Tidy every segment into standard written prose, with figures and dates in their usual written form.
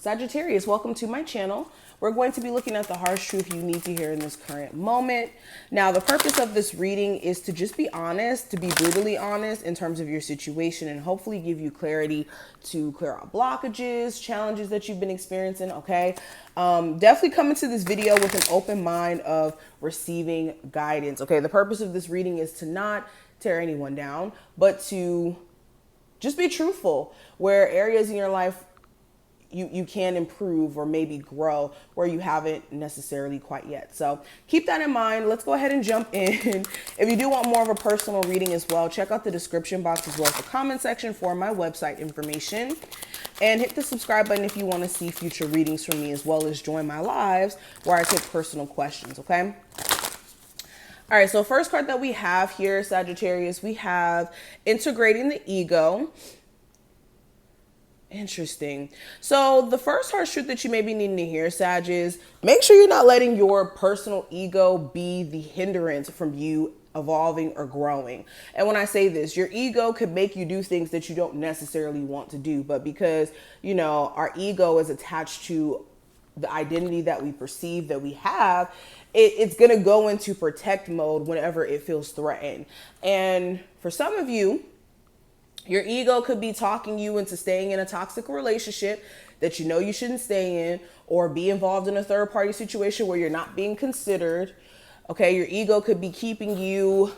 Sagittarius, welcome to my channel. We're going to be looking at the harsh truth you need to hear in this current moment. Now, the purpose of this reading is to just be honest, to be brutally honest in terms of your situation, and hopefully give you clarity to clear out blockages, challenges that you've been experiencing, okay? Definitely come into this video with an open mind of receiving guidance, okay? The purpose of this reading is to not tear anyone down, but to just be truthful where areas in your life you can improve or maybe grow where you haven't necessarily quite yet. So keep that in mind. Let's go ahead and jump in. If you do want more of a personal reading as well, check out the description box as well as the comment section for my website information. And hit the subscribe button if you want to see future readings from me, as well as join my lives where I take personal questions, okay? All right, so first card that we have here, Sagittarius, we have integrating the ego. Interesting. So the first harsh truth that you may be needing to hear, Sag, is make sure you're not letting your personal ego be the hindrance from you evolving or growing. And when I say this, your ego could make you do things that you don't necessarily want to do, but because, you know, our ego is attached to the identity that we perceive that we have, it's going to go into protect mode whenever it feels threatened. And for some of you, your ego could be talking you into staying in a toxic relationship that you know you shouldn't stay in, or be involved in a third party situation where you're not being considered. Okay, your ego could be keeping you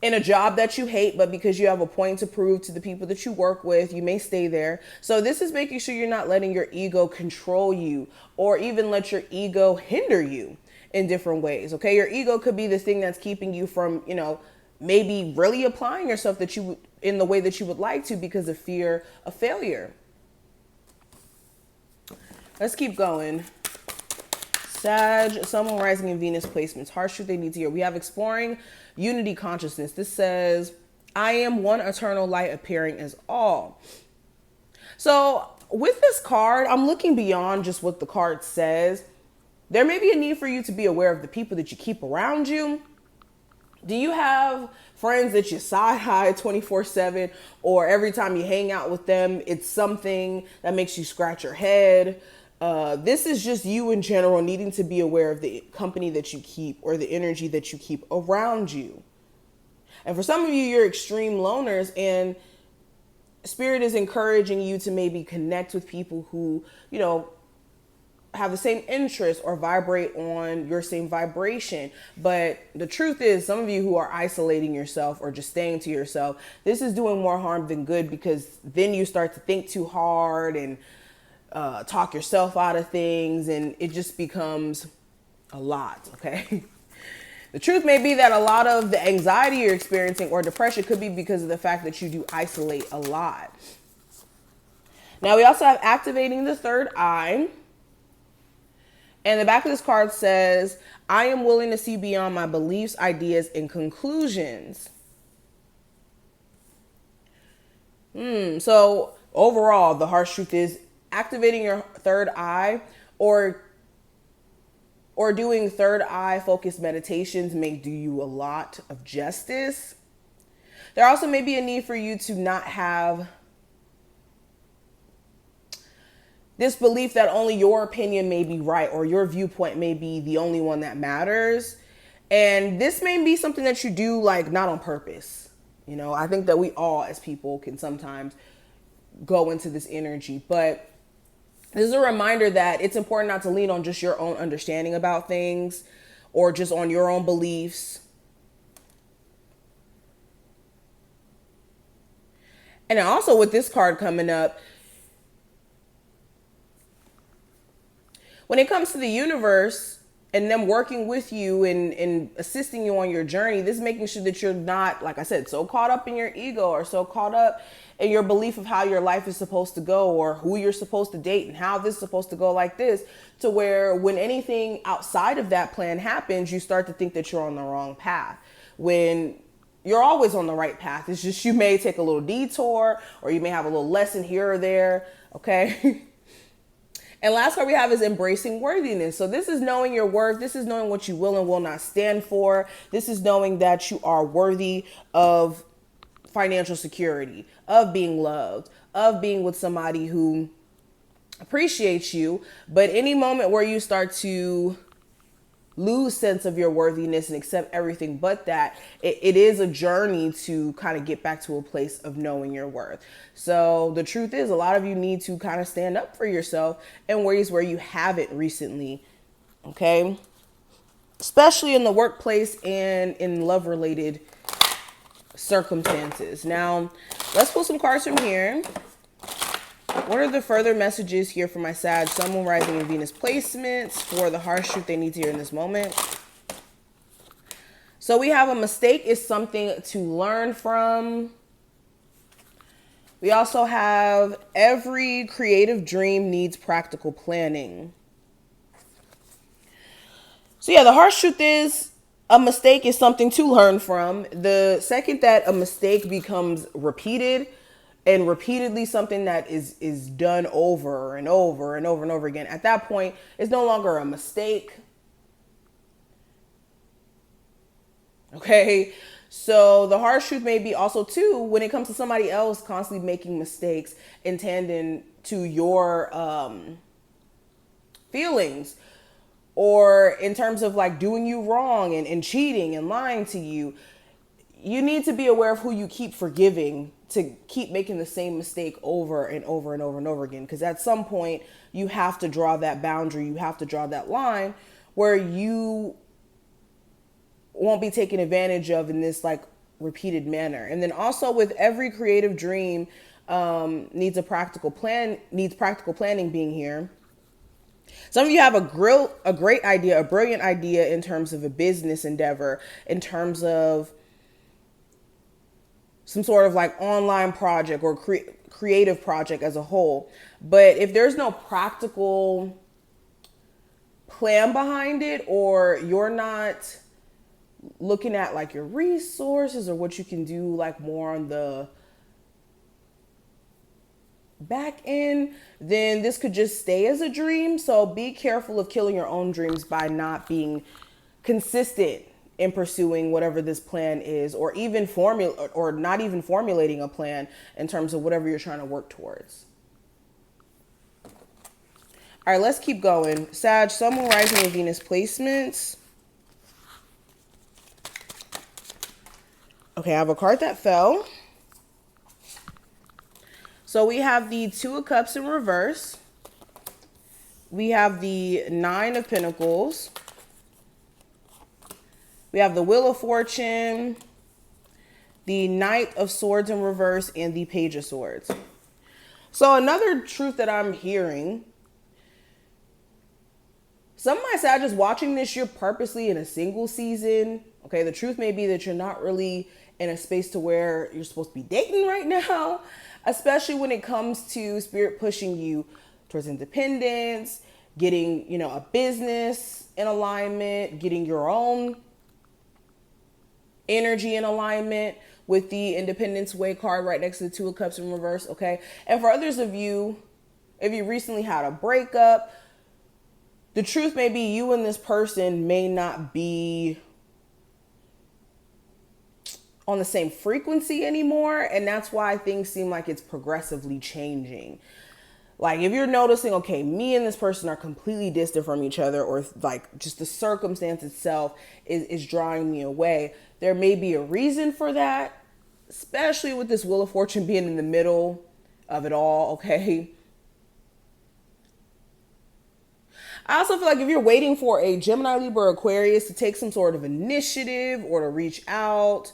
in a job that you hate, but because you have a point to prove to the people that you work with, you may stay there. So this is making sure you're not letting your ego control you or even let your ego hinder you in different ways. Okay, your ego could be the thing that's keeping you from, you know, maybe really applying yourself that you in the way that you would like to because of fear of failure. Let's keep going. Sag, Sun, Moon, Rising, and Venus placements. Harsh truth they need to hear. We have exploring unity consciousness. This says, I am one eternal light appearing as all. So with this card, I'm looking beyond just what the card says. There may be a need for you to be aware of the people that you keep around you. Do you have friends that you side-eye 24/7, or every time you hang out with them, it's something that makes you scratch your head? This is just you in general needing to be aware of the company that you keep or the energy that you keep around you. And for some of you, you're extreme loners, and Spirit is encouraging you to maybe connect with people who, you know, have the same interests or vibrate on your same vibration. But the truth is, some of you who are isolating yourself or just staying to yourself, this is doing more harm than good, because then you start to think too hard and talk yourself out of things, and it just becomes a lot, okay? The truth may be that a lot of the anxiety you're experiencing or depression could be because of the fact that you do isolate a lot. Now, we also have activating the third eye. And the back of this card says, I am willing to see beyond my beliefs, ideas, and conclusions. So overall, the harsh truth is activating your third eye or doing third eye focused meditations may do you a lot of justice. There also may be a need for you to not have this belief that only your opinion may be right or your viewpoint may be the only one that matters. And this may be something that you do, like, not on purpose. You know, I think that we all as people can sometimes go into this energy, but this is a reminder that it's important not to lean on just your own understanding about things or just on your own beliefs. And also with this card coming up, when it comes to the universe and them working with you and assisting you on your journey, this is making sure that you're not, like I said, so caught up in your ego or so caught up in your belief of how your life is supposed to go or who you're supposed to date and how this is supposed to go like this, to where when anything outside of that plan happens, you start to think that you're on the wrong path, when you're always on the right path. It's just you may take a little detour or you may have a little lesson here or there, okay? And last card we have is embracing worthiness. So this is knowing your worth. This is knowing what you will and will not stand for. This is knowing that you are worthy of financial security, of being loved, of being with somebody who appreciates you, but any moment where you start to lose sense of your worthiness and accept everything but that, it is a journey to kind of get back to a place of knowing your worth. So the truth is, a lot of you need to kind of stand up for yourself in ways where you haven't recently, okay? Especially in the workplace and in love related circumstances. Now, let's pull some cards from here. What are the further messages here for my Sag, Sun, Moon, Rising, and Venus placements for the harsh truth they need to hear in this moment? So we have a mistake is something to learn from. We also have every creative dream needs practical planning. So yeah, the harsh truth is a mistake is something to learn from. The second that a mistake becomes repeated, and repeatedly something that is done over and over and over and over again, at that point, it's no longer a mistake. Okay, so the harsh truth may be also too, when it comes to somebody else constantly making mistakes in tandem to your feelings, or in terms of like doing you wrong and cheating and lying to you, you need to be aware of who you keep forgiving to keep making the same mistake over and over and over and over again. Because at some point, you have to draw that boundary. You have to draw that line where you won't be taken advantage of in this like repeated manner. And then also with every creative dream needs practical planning being here. Some of you have a great idea, a brilliant idea in terms of a business endeavor, in terms of some sort of like online project or creative project as a whole. But if there's no practical plan behind it, or you're not looking at like your resources or what you can do like more on the back end, then this could just stay as a dream. So be careful of killing your own dreams by not being consistent in pursuing whatever this plan is, or even not even formulating a plan in terms of whatever you're trying to work towards. All right, let's keep going. Sag, Sun, Moon, Rising, and Venus placements. Okay, I have a card that fell. So we have the Two of Cups in reverse. We have the Nine of Pentacles. We have the Wheel of Fortune, the Knight of Swords in reverse, and the Page of Swords. So another truth that I'm hearing, some of my Sagittarius watching this, you're purposely in a single season. Okay, the truth may be that you're not really in a space to where you're supposed to be dating right now, especially when it comes to Spirit pushing you towards independence, getting, a business in alignment, getting your own energy in alignment with the Independence Way card right next to the Two of Cups in reverse, okay? And for others of you, if you recently had a breakup, the truth may be you and this person may not be on the same frequency anymore, and that's why things seem like it's progressively changing. Like if you're noticing, okay, me and this person are completely distant from each other, or like just the circumstance itself is drawing me away, there may be a reason for that, especially with this Wheel of Fortune being in the middle of it all, okay? I also feel like if you're waiting for a Gemini, Libra, Aquarius to take some sort of initiative or to reach out,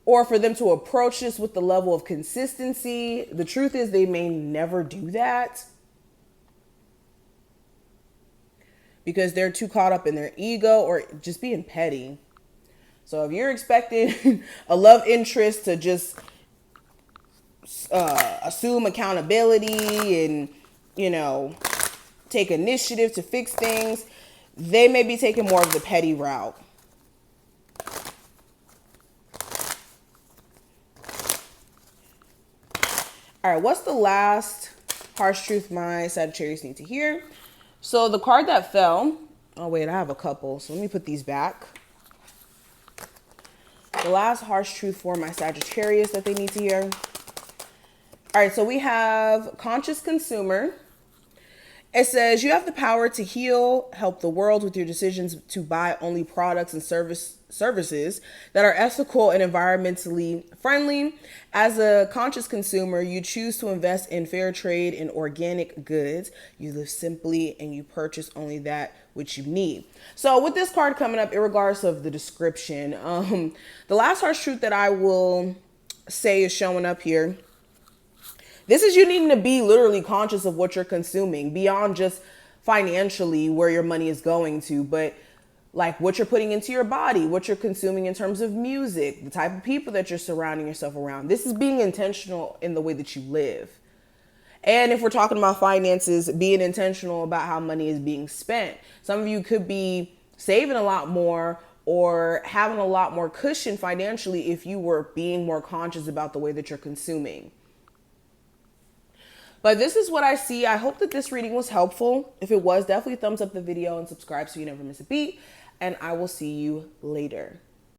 or for them to approach this with the level of consistency, the truth is they may never do that because they're too caught up in their ego or just being petty. So if you're expecting a love interest to just assume accountability and, take initiative to fix things, they may be taking more of the petty route. All right, what's the last harsh truth my Sagittarius need to hear? So the card that fell, oh wait, I have a couple, so let me put these back. The last harsh truth for my Sagittarius that they need to hear. All All right, so we have conscious consumer. It says you have the power to heal, help the world with your decisions to buy only products and services that are ethical and environmentally friendly. As a conscious consumer, you choose to invest in fair trade and organic goods. You live simply and you purchase only that which you need. So with this card coming up, in regards of the description, the last harsh truth that I will say is showing up here. This is you needing to be literally conscious of what you're consuming beyond just financially where your money is going to, but like what you're putting into your body, what you're consuming in terms of music, the type of people that you're surrounding yourself around. This is being intentional in the way that you live. And if we're talking about finances, being intentional about how money is being spent. Some of you could be saving a lot more or having a lot more cushion financially if you were being more conscious about the way that you're consuming. But this is what I see. I hope that this reading was helpful. If it was, definitely thumbs up the video and subscribe so you never miss a beat. And I will see you later.